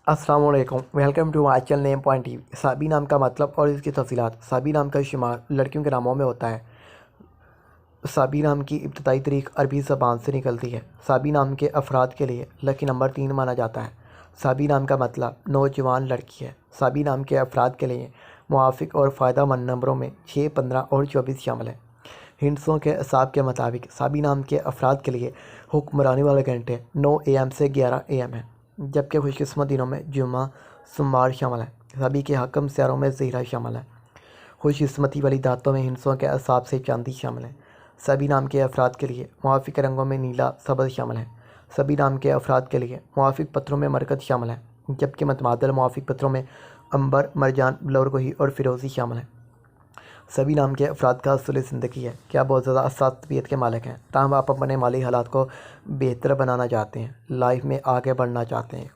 अस्सलाम वालेकुम, welcome to my channel name point TV. Sabi नाम का मतलब और इसकी तफसीलात। साबी नाम का इस्तेमाल लड़कियों के नामों में होता है। साबी नाम की इब्तदाई तारीख अरबी ज़बान से निकलती है। साबी नाम के अफराद के लिए लकी नंबर 3 माना जाता है। साबी नाम का मतलब नौजवान लड़की है। साबी नाम के अफराद के लिए मुआफ़िक और फ़ायदा मंद नंबरों में 6, 15 और 24 शामिल है। हिंदसों के हिसाब के मुताबिक साबी नाम के अफराद के लिए हुक्मरानी वाले घंटे 9 AM से 11 AM है, जबकि खुशकिस्मत दिनों में जुम्मा, सोमवार शामिल है। साबी के हकम सियारों में ज़हीरा शामिल है। खुशकिस्मती वाली दातों में हिंदसों के हिसाब से चांदी शामिल है। सभी नाम के अफराद के लिए मुआफ़िक रंगों में नीला, सब्ज़ शामिल है। सभी नाम के अफराद के लिए मुआफ़िक पत्थरों में मरकत शामिल है, जबकि मतमादल मुआफ़िक पत्थरों में अंबर, मरजान, ब्लौरकोही और फिरोज़ी शामिल है। सभी नाम के अफराद का असूल ज़िंदगी है कि आप बहुत ज़्यादा हसास तबीयत के मालिक हैं, ताहम आप अपने माली हालात को बेहतर बनाना चाहते हैं, लाइफ में आगे बढ़ना चाहते हैं।